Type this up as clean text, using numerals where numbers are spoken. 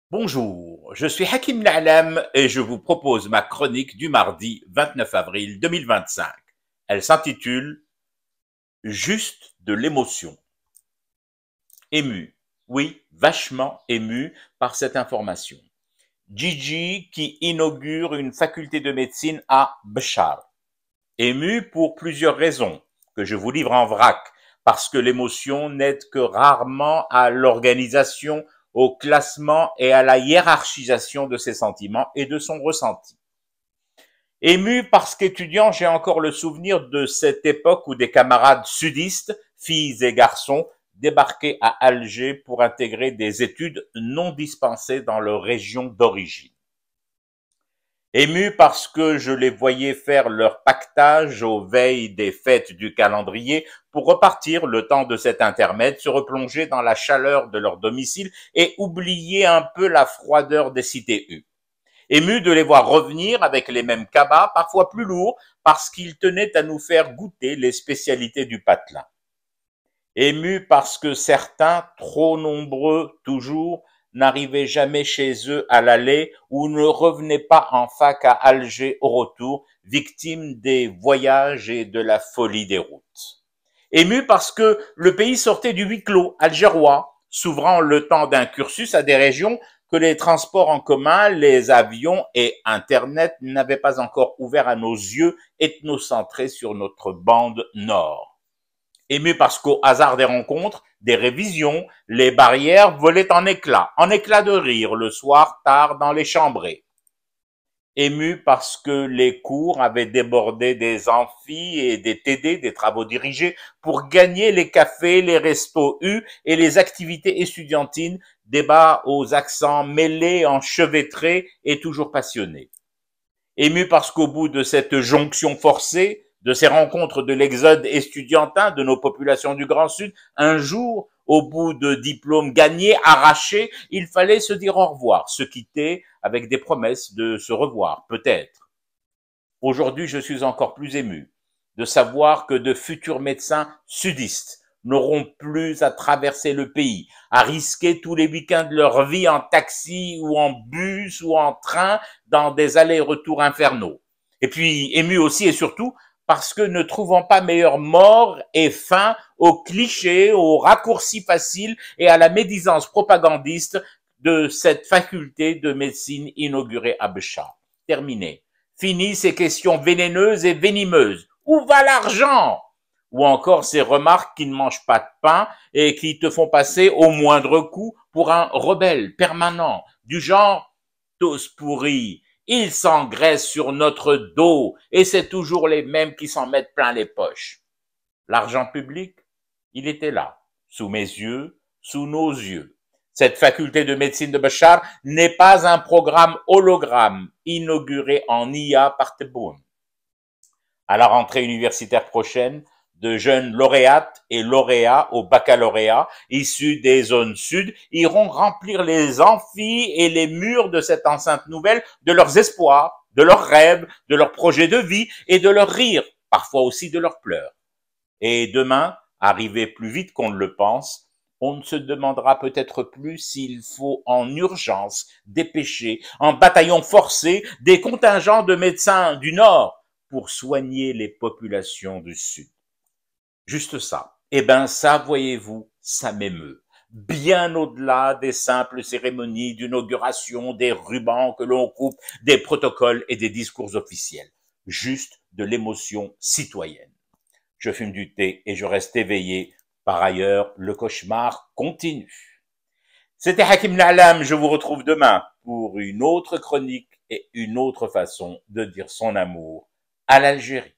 Bonjour, je suis Hakim Na'lam et je vous propose ma chronique du mardi 29 avril 2025. Elle s'intitule « Juste de l'émotion ». Ému, oui, vachement ému par cette information. Gigi qui inaugure une faculté de médecine à Béchar. Ému pour plusieurs raisons que je vous livre en vrac, parce que l'émotion n'aide que rarement à l'organisation, au classement et à la hiérarchisation de ses sentiments et de son ressenti. Ému parce qu'étudiant, j'ai encore le souvenir de cette époque où des camarades sudistes, filles et garçons, débarquaient à Alger pour intégrer des études non dispensées dans leur région d'origine. Ému parce que je les voyais faire leur pactage aux veilles des fêtes du calendrier pour repartir le temps de cet intermède, se replonger dans la chaleur de leur domicile et oublier un peu la froideur des cités U. Ému de les voir revenir avec les mêmes cabas, parfois plus lourds, parce qu'ils tenaient à nous faire goûter les spécialités du patelin. Ému parce que certains, trop nombreux toujours, n'arrivaient jamais chez eux à l'aller ou ne revenaient pas en fac à Alger au retour, victimes des voyages et de la folie des routes. Ému parce que le pays sortait du huis clos algérois, s'ouvrant le temps d'un cursus à des régions que les transports en commun, les avions et Internet n'avaient pas encore ouvert à nos yeux ethnocentrés sur notre bande nord. Ému parce qu'au hasard des rencontres, des révisions, les barrières volaient en éclats de rire le soir tard dans les chambrées. Ému parce que les cours avaient débordé des amphis et des TD, des travaux dirigés, pour gagner les cafés, les restos U et les activités estudiantines, débats aux accents mêlés, enchevêtrés et toujours passionnés. Ému parce qu'au bout de cette jonction forcée, de ces rencontres de l'exode estudiantin de nos populations du Grand Sud, un jour, au bout de diplômes gagnés, arrachés, il fallait se dire au revoir, se quitter avec des promesses de se revoir, peut-être. Aujourd'hui, je suis encore plus ému de savoir que de futurs médecins sudistes n'auront plus à traverser le pays, à risquer tous les week-ends de leur vie en taxi ou en bus ou en train dans des allers-retours infernaux. Et puis ému aussi et surtout parce que ne trouvant pas meilleure mort et fin aux clichés, aux raccourcis faciles et à la médisance propagandiste de cette faculté de médecine inaugurée à Béchar. Terminé. Fini ces questions vénéneuses et venimeuses. Où va l'argent? Ou encore ces remarques qui ne mangent pas de pain et qui te font passer au moindre coup pour un rebelle permanent, du genre « tous pourris ». Ils s'engraissent sur notre dos et c'est toujours les mêmes qui s'en mettent plein les poches. L'argent public, il était là, sous mes yeux, sous nos yeux. Cette faculté de médecine de Béchar n'est pas un programme hologramme inauguré en IA par Tebboune. À la rentrée universitaire prochaine, de jeunes lauréates et lauréats au baccalauréat issus des zones sud iront remplir les amphis et les murs de cette enceinte nouvelle de leurs espoirs, de leurs rêves, de leurs projets de vie et de leurs rires, parfois aussi de leurs pleurs. Et demain, arrivé plus vite qu'on ne le pense, on ne se demandera peut-être plus s'il faut en urgence dépêcher, en bataillon forcé, des contingents de médecins du Nord pour soigner les populations du Sud. Juste ça. Eh ben ça, voyez-vous, ça m'émeut. Bien au-delà des simples cérémonies d'inauguration, des rubans que l'on coupe, des protocoles et des discours officiels. Juste de l'émotion citoyenne. Je fume du thé et je reste éveillé. Par ailleurs, le cauchemar continue. C'était Hakim Na'lam, je vous retrouve demain pour une autre chronique et une autre façon de dire son amour à l'Algérie.